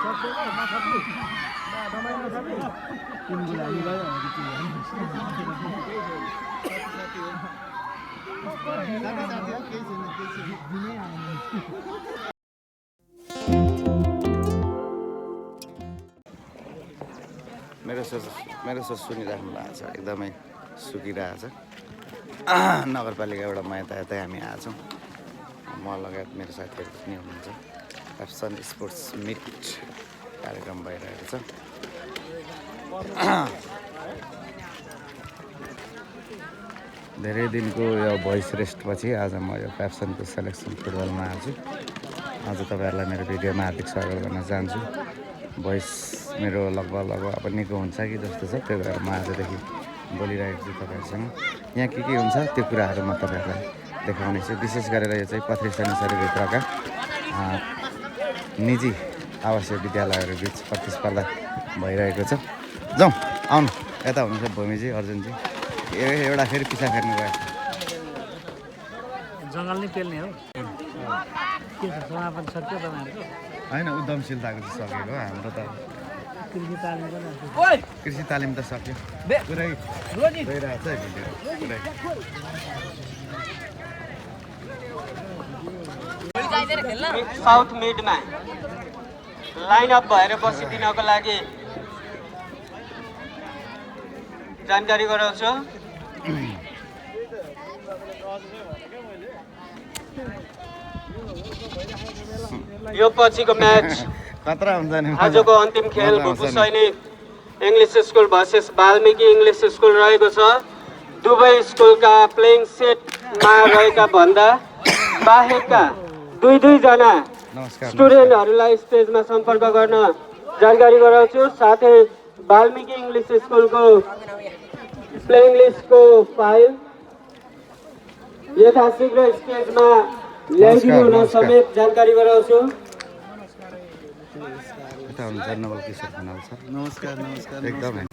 मेरो सोच सुनिराख्नु भएको छ एकदमै सुकिरहेछ नगरपालिकाबाट म यता हामी आएछौँ म लगायत मेरो साथीहरू पनि हुनुहुन्छ प्याप्सन स्पोर्ट्स मिट कार्यक्रम भइरहेको छ धेरै दिनको यो भोइस रेस्टपछि आज म यो प्याप्सनको सेलेक्सन फुटबलमा आएको छु आज तपाईँहरूलाई मेरो भिडियोमा हार्दिक स्वागत गर्न चाहन्छु भोइस मेरो लगभग अब निको हुन्छ कि जस्तो छ त्यही भएर म आजदेखि बोलिरहेको छु तपाईँहरूसँग यहाँ के हुन्छ त्यो कुराहरू म तपाईँहरूलाई देखाउनेछु विशेष गरेर यो चाहिँ पथरी शनिचरभित्रका निजी आवासीय विद्यालयहरू बिच प्रतिस्पर्धा भइरहेको छ जाउँ आउनु यता हुनुहुन्छ भूमिजी अर्जुनजी एउटा फेरि पिछा फेर्नु गएको जङ्गल नै पेल्ने हो के छ समापन सक्यो तपाईँहरूको होइन उद्यमशीलताको चाहिँ सकेको हाम्रो त कृषि तालिम त सक्यो पुरै गइरहेको छ भिडियो पुरै साउथ मिडमा लाइन अप भएर बसिदिनको लागि जानकारी गराउँछु यो पछिको म्याच खतरा हुन्छ नि आजको अन्तिम खेल बुबु सैनिक English school versus Valmiki English school रहेको छ दुवै स्कुलका प्लेइङ सेटमा रहेका भन्दा बाहेकका दुई जना स्टुडेन्टहरूलाई स्टेजमा सम्पर्क गर्न जानकारी गराउँछु साथै वाल्मिकी इङ्ग्लिस स्कुलको प्लेइङ लिस्टको फाइल यथाशीघ्र स्टेजमा ल्याइदिनु हुन समेत जानकारी गराउँछु नमस्कार एकदमै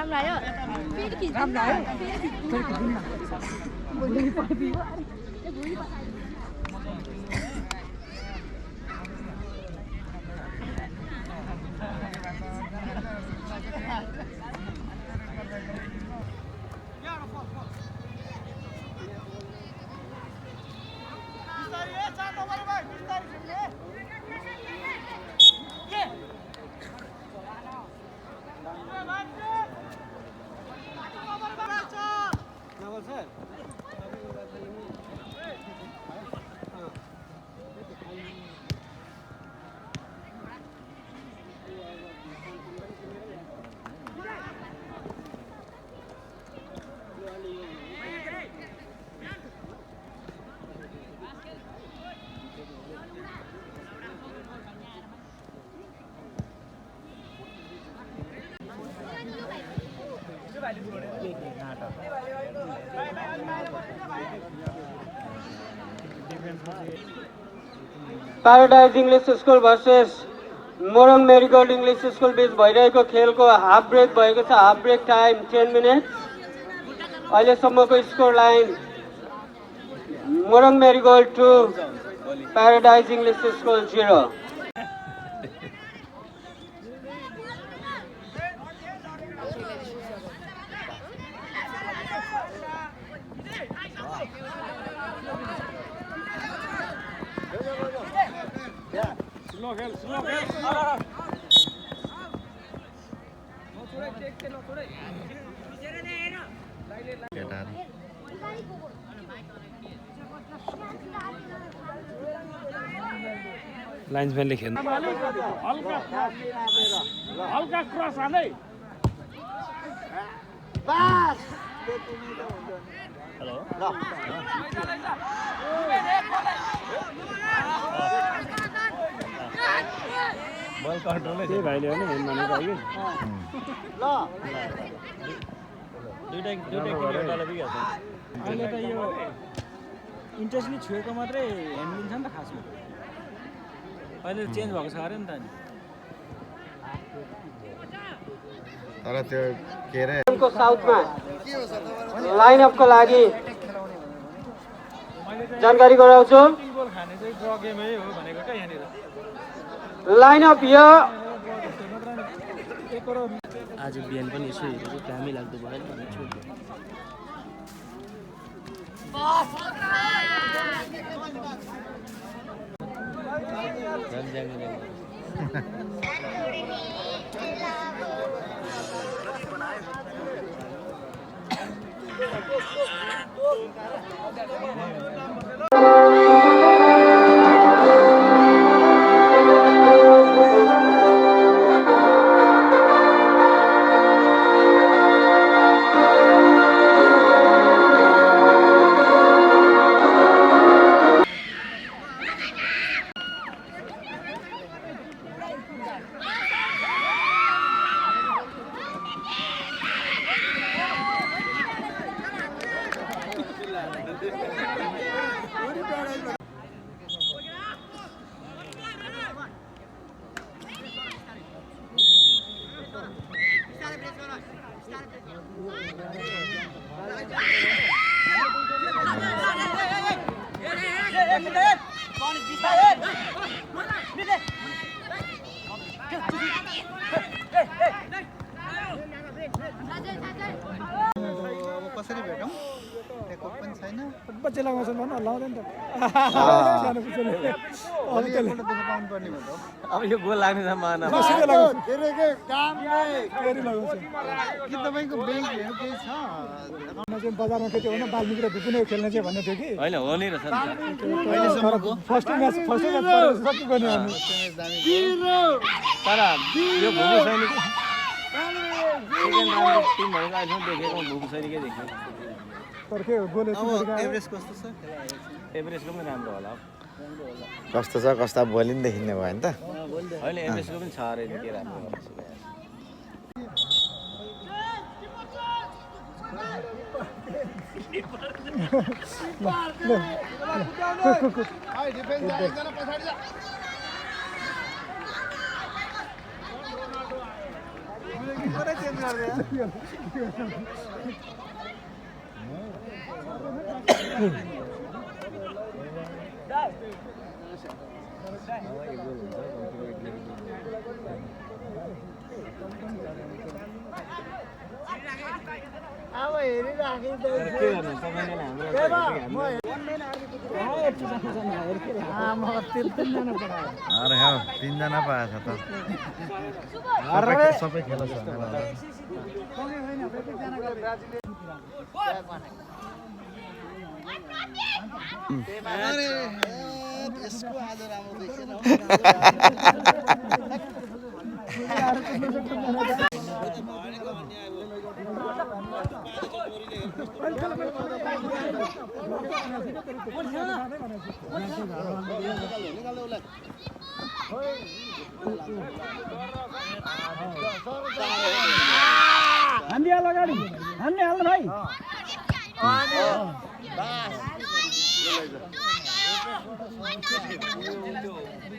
ल्यायो Paradise English School versus Morang Marigold English School बीच भइरहेको खेलको हाफ ब्रेक भएको छ. Half break time 10 minutes. अहिलेसम्मको score line Morang Marigold 2, Paradise English School 0. लाइन्सम्यानले खेल्नु हल्का क्रस हालै बस हेलो बल कन्ट्रोलै त्यही भाइले हो नि हेर्नु भनेको अघि ल दुईटा किलोटाले बिगाछ अहिले त यो इन्ट्रेस्टली छुएको मात्रै ह्यान्ड लिन्छ नि त खासमा अहिले चेन्ज भएको छ अरे नि त तर त्यो के रे को साउथमा लाइनअपको लागि जानकारी गराउँछु. गोल खाने चाहिँ ड्र गेमै हो भनेको क्या यहाँनिर लाइनअप यो आज बिहान पनि यसो हेरेको कामै लाग्दो भयो नि भने छु कसरी भेटौँ टेकअप पनि छैन बच्चा लगाउँछ भन्नु लाउँदैन त सानो पुछले अब एकपल्ट दुःख पाउनु पर्ने भयो त अब यो गोल लाग्ने त माना धेरैकै काम फेरि लगाउँछ कि तपाईँको ब्याङ्कहरू केही छ चाहिँ बजारमा के थियो भने बाल्मिक र भिपुने खेल्ने चाहिँ भन्ने थियो कि होइन हो नि रहेछ अहिलेसम्मको फर्स्ट म्याच सबै गर्ने हामी तर यो भूमि सैनिक सेकेन्ड राउन्ड टिम भनेको अहिलेसम्म देखेको भूमि सैनिकै देख्यो तर के गोल एभरेज कस्तो छ एभरेजको पनि राम्रो होला कस्तो छ कस्ता बोली नि देखिने भयो नि त होइन एभरेजको पनि छ अरे के राम्रो अब हेरिराखेँ के गर्नु तपाईँले हाम्रो अरे हो 3 जना पाएछ त सबै खेल छ यसको आज राम्रो देखेन हान्दिहाल अगाडि हान्ने हाल्नु भाइ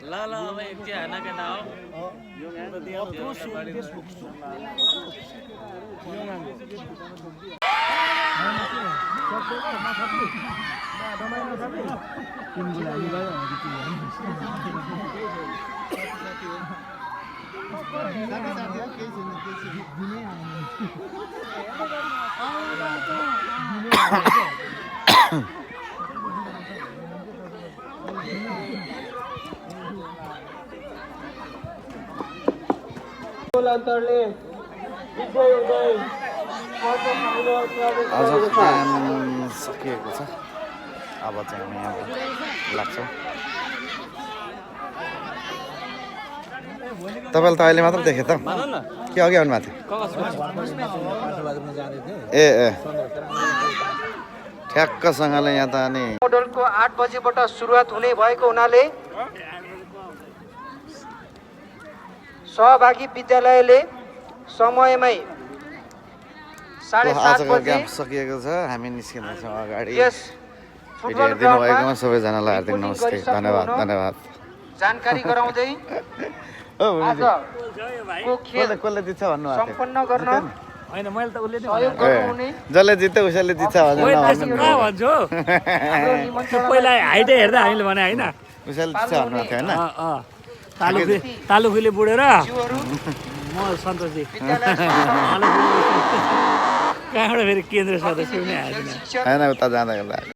ल अब एकचोटि हान्न के ना हो अन्तरले विजय हुँदै क्वार्टर फाइनल प्रवेश आज गरेको छ। टाइम सकिएको छ अब चाहिँ हामी यहाँ लाग्छौँ तपाईँले त अहिले मात्र देखेँ त के अघि आउनु भएको थियो ए ए ठ्याक्कसँगले यहाँ त अनि मोडलको 8 बजेबाट सुरुवात हुने भएको हुनाले सहभागी विद्यालयले समयमै 7:30 आजको बजे क्याम्प सकिएको छ हामी निस्किँदैछौँ अगाडि यस भिडियो फुटबल हेरिदिनु भएकोमा ग्राउन्डमा सबैजनालाई हार्दिक नमस्ते धन्यवाद धन्यवाद जानकारी गराउँदै ओ आजको खेल कसले जित्छ भन्नुभएको थियो सम्पन्न गर्न होइन मैले त उसले सहयोग गर्नुहुने जसले जित्यो उसैले जित्छ भनेर नभन्नु कहाँ भन्छु हाम्रो निमन्त्रणा पहिला हाइटै हेर्दा हामीले भने होइन उसैले जित्छ भन्नुभएको थियो होइन तालुखुले बुढेर ज्यूहरू म सन्तोषजी विद्यालय कहाँबाट फेरि केन्द्र सदस्य पनि आएन शिक्षक होइन उता जाँदा